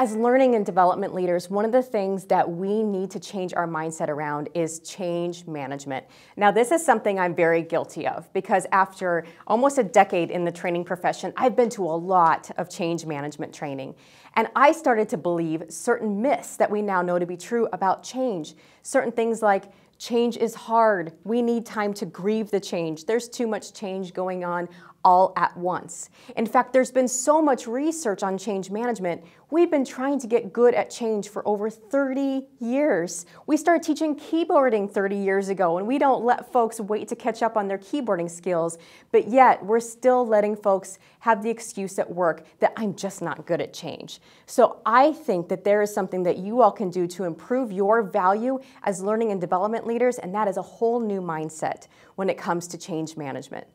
As learning and development leaders, one of the things that we need to change our mindset around is change management. Now, this is something I'm very guilty of because after almost a decade in the training profession, I've been to a lot of change management training. And I started to believe certain myths that we now know to be true about change. Certain things like change is hard. We need time to grieve the change. There's too much change going on all at once. In fact, there's been so much research on change management. We've been trying to get good at change for over 30 years. We started teaching keyboarding 30 years ago, and we don't let folks wait to catch up on their keyboarding skills, but yet we're still letting folks have the excuse at work that I'm just not good at change. So I think that there is something that you all can do to improve your value as learning and development leaders, and that is a whole new mindset when it comes to change management.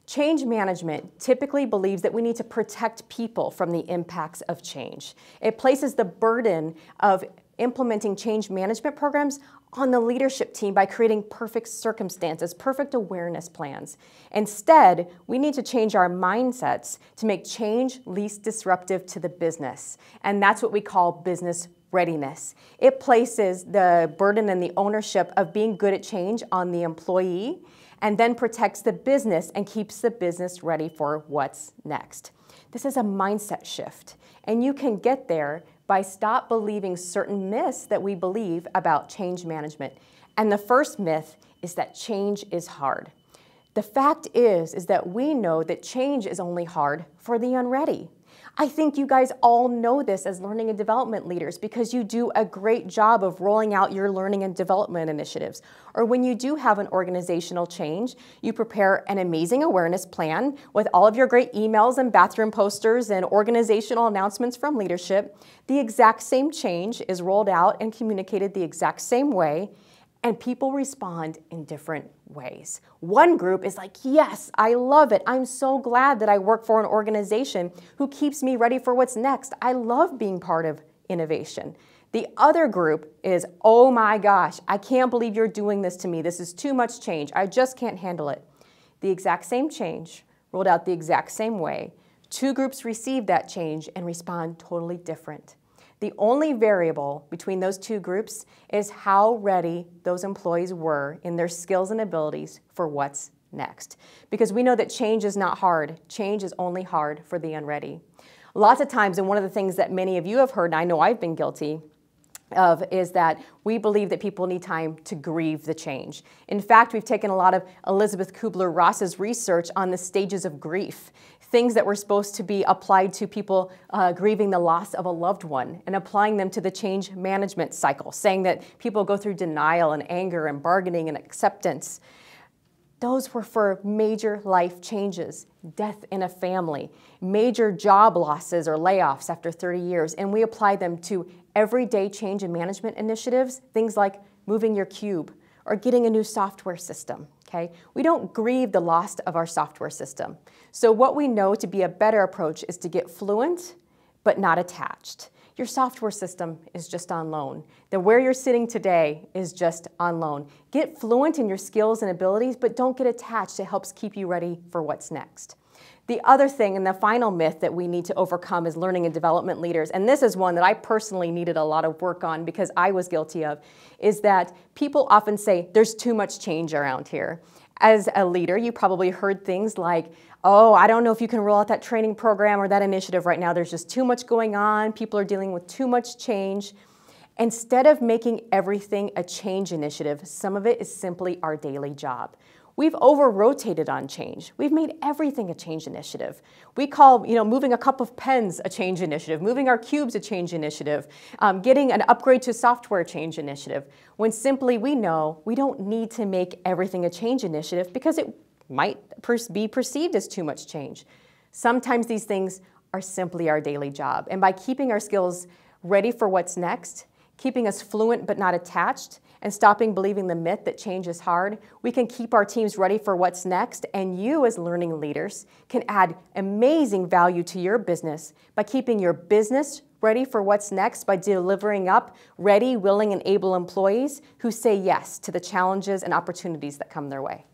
Change management typically believes that we need to protect people from the impacts of change. It places the burden of implementing change management programs on the leadership team by creating perfect circumstances, perfect awareness plans. Instead, we need to change our mindsets to make change least disruptive to the business. And that's what we call business readiness. It places the burden and the ownership of being good at change on the employee, and then protects the business and keeps the business ready for what's next. This is a mindset shift, and you can get there by stop believing certain myths that we believe about change management. And the first myth is that change is hard. The fact is that we know that change is only hard for the unready. I think you guys all know this as learning and development leaders because you do a great job of rolling out your learning and development initiatives. Or when you do have an organizational change, you prepare an amazing awareness plan with all of your great emails and bathroom posters and organizational announcements from leadership. The exact same change is rolled out and communicated the exact same way, and people respond in different ways. One group is like, yes, I love it. I'm so glad that I work for an organization who keeps me ready for what's next. I love being part of innovation. The other group is, oh my gosh, I can't believe you're doing this to me. This is too much change. I just can't handle it. The exact same change, rolled out the exact same way. Two groups receive that change and respond totally different. The only variable between those two groups is how ready those employees were in their skills and abilities for what's next. Because we know that change is not hard. Change is only hard for the unready. Lots of times, and one of the things that many of you have heard, and I know I've been guilty of, is that we believe that people need time to grieve the change. In fact, we've taken a lot of Elizabeth Kubler-Ross's research on the stages of grief, things that were supposed to be applied to people grieving the loss of a loved one, and applying them to the change management cycle, saying that people go through denial and anger and bargaining and acceptance. Those were for major life changes, death in a family, major job losses or layoffs after 30 years, and we apply them to everyday change and management initiatives, things like moving your cube or getting a new software system, okay? We don't grieve the loss of our software system. So what we know to be a better approach is to get fluent, but not attached. Your software system is just on loan. Where you're sitting today is just on loan. Get fluent in your skills and abilities, but don't get attached. It helps keep you ready for what's next. The other thing, and the final myth that we need to overcome as learning and development leaders, and this is one that I personally needed a lot of work on because I was guilty of, is that people often say, there's too much change around here. As a leader, you probably heard things like, oh, I don't know if you can roll out that training program or that initiative right now. There's just too much going on. People are dealing with too much change. Instead of making everything a change initiative, some of it is simply our daily job. We've over-rotated on change. We've made everything a change initiative. We call, moving a cup of pens a change initiative, moving our cubes a change initiative, getting an upgrade to software change initiative, when simply we know we don't need to make everything a change initiative because it might be perceived as too much change. Sometimes these things are simply our daily job. And by keeping our skills ready for what's next, keeping us fluent but not attached, and stopping believing the myth that change is hard, we can keep our teams ready for what's next, and you as learning leaders can add amazing value to your business by keeping your business ready for what's next by delivering up ready, willing, and able employees who say yes to the challenges and opportunities that come their way.